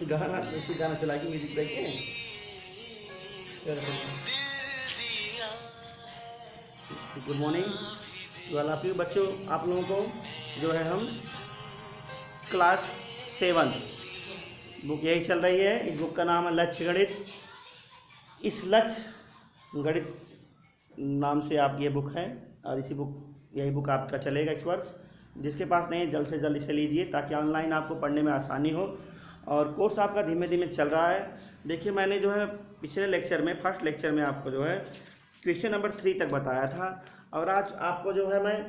गाना चला के म्यूजिक देखिए। गुड मॉर्निंग वाला आप बच्चों, आप लोगों को जो है हम क्लास 7 बुक यही चल रही है। इस बुक का नाम है लक्ष्य गणित। इस लक्ष्य गणित नाम से आप ये बुक है और यही बुक आपका चलेगा इस वर्ष। जिसके पास नहीं है जल्द से जल्द इसे लीजिए ताकि ऑनलाइन आपको पढ़ने में आसानी हो। और कोर्स आपका धीमे धीमे चल रहा है। देखिए मैंने जो है पिछले लेक्चर में फर्स्ट लेक्चर में आपको जो है क्वेश्चन नंबर 3 तक बताया था और आज आपको जो है मैं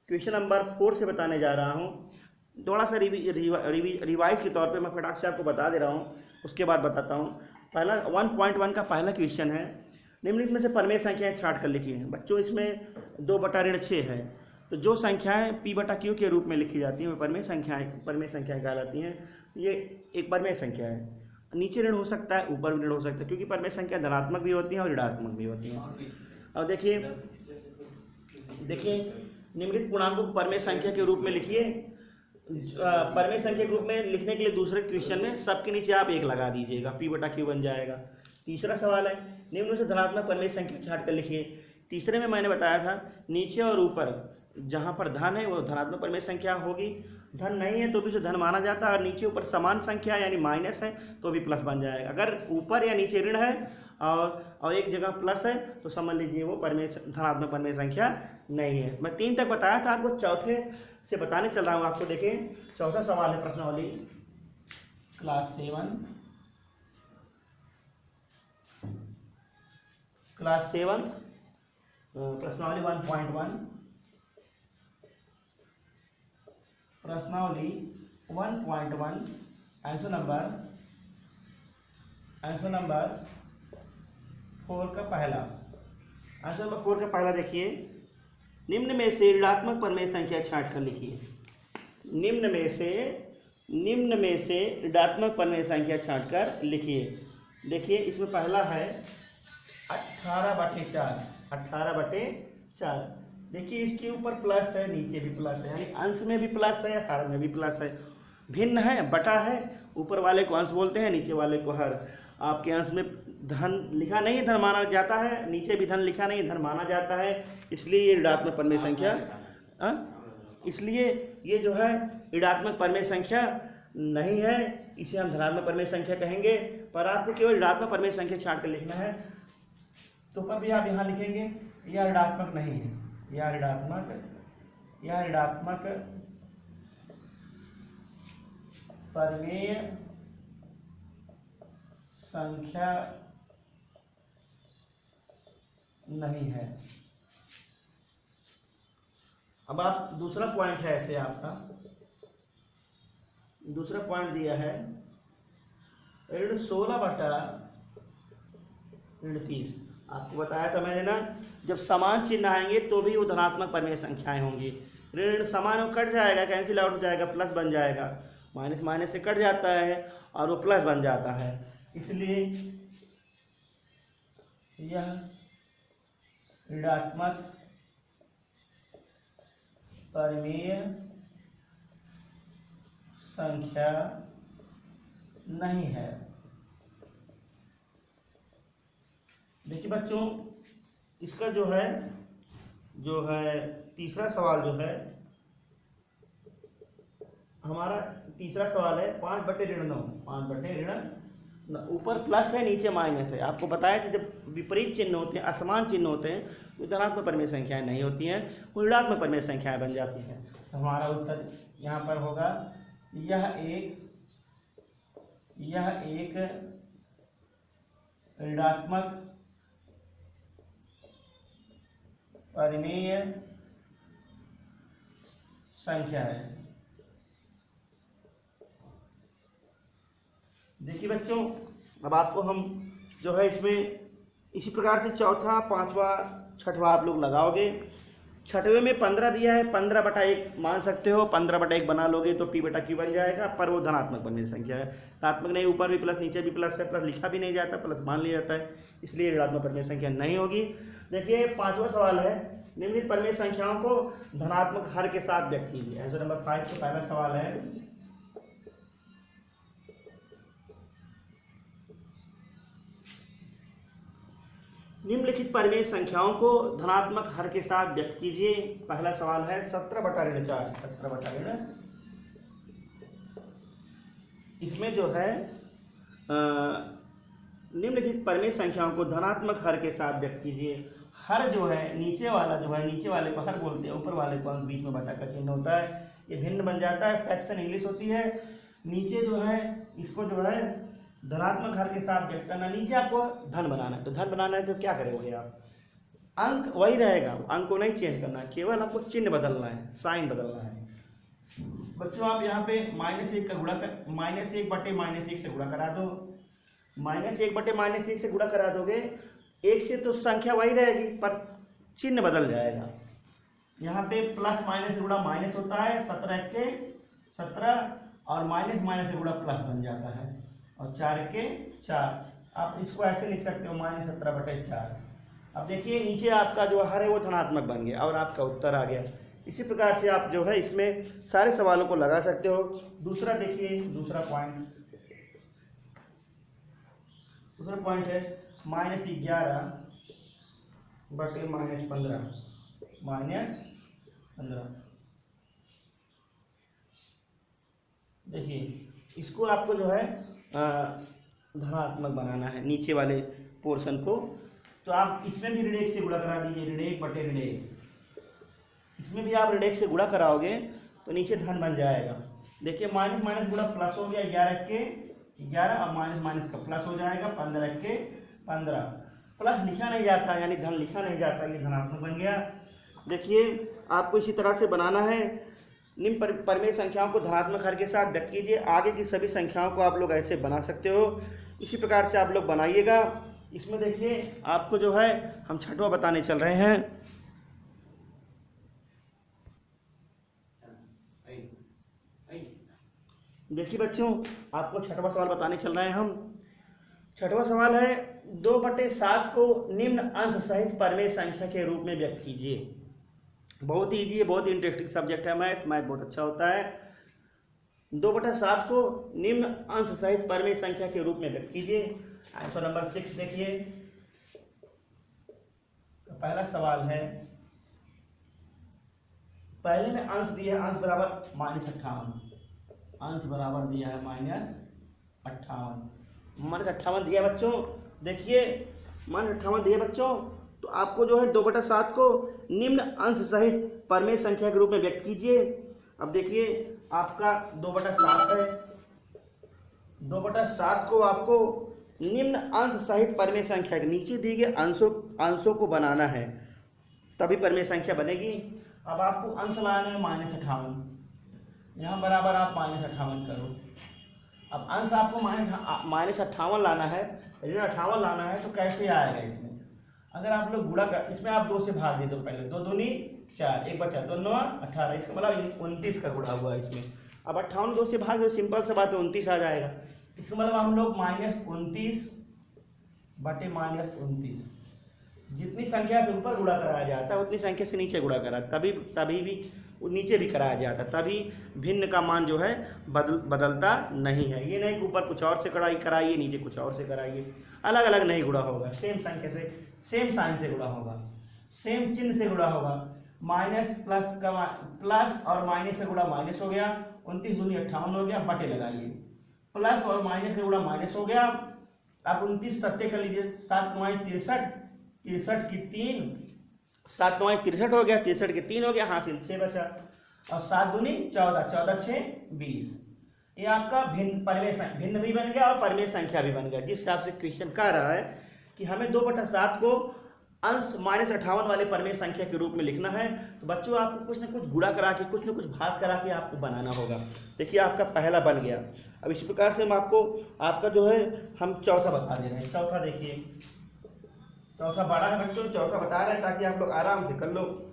क्वेश्चन नंबर 4 से बताने जा रहा हूँ। थोड़ा सा रिवाइज के तौर पे मैं फटाक से आपको बता दे रहा हूँ, उसके बाद बताता हूँ। पहला 1.1 का पहला क्वेश्चन है, निम्नलिखित में से परमेय संख्याएं छांट कर लिखी हैं। बच्चों इसमें 2/6 है, तो जो संख्याएं P/Q के रूप में लिखी जाती हैं वो परमेय संख्याएं कहलाती हैं। ये एक परमेय संख्या है। नीचे ऋण हो सकता है, ऊपर भी ऋण हो सकता है, क्योंकि परमेय संख्या धनात्मक भी होती हैं और ऋणात्मक भी होती हैं। और देखिए निम्नलिखित पूर्णांकों को परमेय संख्या के रूप में लिखिए। परमेय संख्या के रूप में लिखने के लिए दूसरे क्वेश्चन में सबके नीचे आप 1 लगा दीजिएगा, P/Q बन जाएगा। तीसरा सवाल है, निम्न में से धनात्मक परमेय संख्या छांट कर लिखिए। तीसरे में मैंने बताया था नीचे और ऊपर जहाँ पर धन है वो धनात्मक परमेय संख्या होगी, धन नहीं है तो भी उसे धन माना जाता है। और नीचे ऊपर समान संख्या यानी माइनस है तो भी प्लस बन जाएगा। अगर ऊपर या नीचे ऋण है और एक जगह प्लस है तो समझ लीजिए वो धनात्मक परमेय संख्या नहीं है। मैं 3 तक बताया था आपको, चौथे से बताने चल रहा हूँ आपको। देखें चौथा सवाल है प्रश्नावली क्लास 7 प्रश्नावली 1.1 प्रश्नावली 1.1 आंसर नंबर 4 का पहला। आंसर नंबर 4 का पहला देखिए, निम्न में से ऋणात्मक परमेय संख्या छांट कर लिखिए। निम्न में से ऋणात्मक परमेय संख्या छांट कर लिखिए। देखिए इसमें पहला है 18/4। देखिए इसके ऊपर प्लस है, नीचे भी प्लस है, यानी अंश में भी प्लस है, हर में भी प्लस है। भिन्न है, बटा है, ऊपर वाले को अंश बोलते हैं, नीचे वाले को हर। आपके अंश में धन लिखा नहीं, धन माना जाता है, नीचे भी धन लिखा नहीं, धन माना जाता है, इसलिए ये ऋणात्मक परमेय संख्या इसलिए ये जो है ऋणात्मक परमेय संख्या नहीं है, इसे हम धनात्मक परमेय संख्या कहेंगे। पर आपको केवल ऋणात्मक परमेय संख्या छांट कर लिखना है। तो पर भी आप यहाँ लिखेंगे यह ऋणात्मक नहीं है, यह ऋणात्मक परमेय संख्या नहीं है। अब आप दूसरा पॉइंट है, ऐसे आपका दूसरा पॉइंट दिया है ऋण 16/30। आपको बताया था मैंने ना, जब समान चिन्ह आएंगे तो भी वो धनात्मक परमेय संख्याएं होंगी। ऋण समान कट जाएगा, कैंसिल आउट हो जाएगा, प्लस बन जाएगा। माइनस माइनस से कट जाता है और वो प्लस बन जाता है, इसलिए यह ऋणात्मक परमेय संख्या नहीं है। देखिए बच्चों इसका जो है तीसरा सवाल जो है हमारा तीसरा सवाल है 5/9। ऊपर प्लस है, नीचे माइनस है। आपको बताया कि जब विपरीत चिन्ह होते हैं, असमान चिन्ह होते हैं, तो धनात्मक परमेय संख्याएं नहीं होती हैं, वो ऋणात्मक परमेय संख्याएं बन जाती हैं। तो हमारा उत्तर यहाँ पर होगा यह एक ऋणात्मक परमेय संख्या है। देखिए बच्चों अब आपको हम जो है इसमें इसी प्रकार से चौथा, पांचवा, छठवां आप लोग लगाओगे। छठवें में 15 दिया है, 15/1 मान सकते हो। 15/1 बना लोगे तो P/Q बन जाएगा, पर वो धनात्मक परमेय संख्या है। ऋणात्मक नहीं, ऊपर भी प्लस नीचे भी प्लस है, प्लस लिखा भी नहीं जाता, प्लस मान लिया जाता है, इसलिए ऋणात्मक परमेय संख्या नहीं होगी। देखिए 5वां सवाल है, निम्नलिखित परमेय संख्याओं को धनात्मक हर के साथ व्यक्त कीजिए। आंसर नंबर 5 का पहला सवाल है निम्नलिखित परिमेय संख्याओं को धनात्मक हर के साथ व्यक्त कीजिए। पहला सवाल है 17/4। 17/4 इसमें जो है निम्नलिखित परिमेय संख्याओं को धनात्मक हर के साथ व्यक्त कीजिए। हर जो है नीचे वाला जो है, नीचे वाले को हर बोलते हैं, ऊपर वाले को अंक बीच में बटा का चिन्ह होता है, ये भिन्न बन जाता है, फ्रैक्शन इंग्लिश होती है। नीचे जो है इसको जो है धनात्मक हर के साथ व्यक्त करना, नीचे आपको धन बनाना है। तो धन बनाना है तो क्या करोगे आप, अंक वही रहेगा, अंक को नहीं चेंज करना है, केवल आपको चिन्ह बदलना है, साइन बदलना है। बच्चों आप यहाँ पे -1 का गुणा कर, -1/-1 से गुणा करा दो। -1/-1 से गुणा करा दोगे, 1 से तो संख्या वही रहेगी पर चिन्ह बदल जाएगा। यहाँ पे प्लस माइनस से गुणा माइनस होता है, 17 के 17 और माइनस माइनस से गुणा प्लस बन जाता है, और 4 के 4। आप इसको ऐसे लिख सकते हो -17/4। अब देखिए नीचे आपका जो हर है वो धनात्मक बन गया और आपका उत्तर आ गया। इसी प्रकार से आप जो है इसमें सारे सवालों को लगा सकते हो। दूसरा देखिए, दूसरा पॉइंट है -11/-15। देखिए इसको आपको जो है धनात्मक बनाना है, नीचे वाले पोर्शन को। तो आप इसमें भी ऋण 1 से गुणा करा दीजिए, ऋण 1/1। इसमें भी आप ऋण 1 से गुणा कराओगे तो नीचे धन बन जाएगा। देखिए माइनस माइनस गुणा प्लस हो गया, 11 के 11 और माइनस माइनस का प्लस हो जाएगा, 15 के 15। प्लस लिखा नहीं जाता यानी धन लिखा नहीं जाता, ये धनात्मक बन गया। देखिए आपको इसी तरह से बनाना है। निम्न परिमेय संख्याओं को धनात्मक हर के साथ व्यक्त कीजिए। आगे की सभी संख्याओं को आप लोग ऐसे बना सकते हो, इसी प्रकार से आप लोग बनाइएगा। इसमें देखिए आपको जो है हम छठवां बताने चल रहे हैं। देखिए बच्चों आपको छठवां सवाल बताने चल रहे हैं हम। छठवां सवाल है 2/7 को निम्न अंश सहित परिमेय संख्या के रूप में व्यक्त कीजिए। बहुत ही ईजी है, बहुत ही इंटरेस्टिंग सब्जेक्ट है मैथ बहुत अच्छा होता है। 2/7 को निम्न अंश सहित परिमेय संख्या के रूप में व्यक्त कीजिए। आंसर नंबर 6 देखिए, तो पहला सवाल है, पहले में अंश दिया है, अंश बराबर -58, अंश बराबर दिया है -58 दिया बच्चों। देखिए -58 दिया बच्चों, तो आपको जो है 2/7 को निम्न अंश सहित परिमेय संख्या के रूप में व्यक्त कीजिए। अब देखिए आपका 2/7 है, 2/7 को आपको निम्न अंश सहित परिमेय संख्या के नीचे दिए गए अंशों को बनाना है, तभी परिमेय संख्या बनेगी। अब आपको अंश लाना है -58, यहाँ बराबर आप -58 करो। अब अंश आपको -58 लाना है, ऋण 58 लाना है, तो कैसे आएगा इसमें? अगर आप लोग गुणा कर, इसमें आप 2 से भाग दे दो पहले, 2 दूनी 4, 1 बचा 2 9 18, इसका मतलब 29 का गुणा हुआ इसमें। अब 58 2 से भाग दो, सिंपल सा बात है, 29 आ जाएगा। इसका मतलब हम लोग -29/-29, जितनी संख्या से ऊपर गुणा कराया जाता है उतनी संख्या से नीचे गुणा करा, तभी भी नीचे भी कराया जाता, तभी भिन्न का मान जो है बदलता नहीं है। ये नहीं कि ऊपर कुछ और से कराइए, नीचे कुछ और से कराइए, अलग अलग नहीं गुणा होगा, सेम संख्या से सेम साइन से गुणा होगा, सेम चिन्ह से गुणा होगा। माइनस प्लस का प्लस और माइनस से गुणा माइनस हो गया, 29 दूनी 58 हो गया, बटे लगाइए, प्लस और माइनस से गुणा माइनस हो गया। आप 29 सत्ते कर लीजिए, 7 9 63, 63 की 3, 7 9 63 हो गया, 63 के 3 हो गया, हासिल 6 बचा, और 7 दूनी 14, 14 6 20। ये आपका भिन्न भी बन गया और परिमेय संख्या भी बन गया। जिस हिसाब से क्वेश्चन कह रहा है कि हमें 2/7 को अंश -58 वाले परिमेय संख्या के रूप में लिखना है, तो बच्चों आपको कुछ न कुछ गुणा करा के, कुछ न कुछ भाग करा के आपको बनाना होगा। देखिए आपका पहला बन गया। अब इसी प्रकार से हम आपको आपका जो है हम चौथा बता दे रहे हैं। चौथा देखिए, चौथा बड़ा है बच्चों, चौथा बता रहे हैं ताकि आप लोग आराम से कर लो।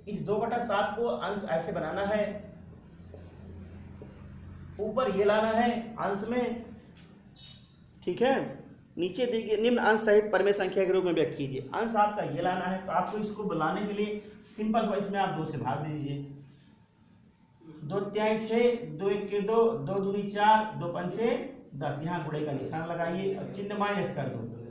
इस 2/7 को अंश ऐसे बनाना है, ऊपर ये लाना है अंश में, ठीक है, नीचे देखिए निम्न अंश सहित परिमेय संख्या के रूप में व्यक्त कीजिए। अंश आपका ये लाना है, तो आपको इसको बनाने के लिए सिंपल सा इसमें आप 2 से भाग दीजिए, 2 तिहाई 6, 2 1 2, 2 दूनी 4, 2 पंचे 10। यहाँ गुणे का निशान लगाइए और चिन्ह माइनस कर दो।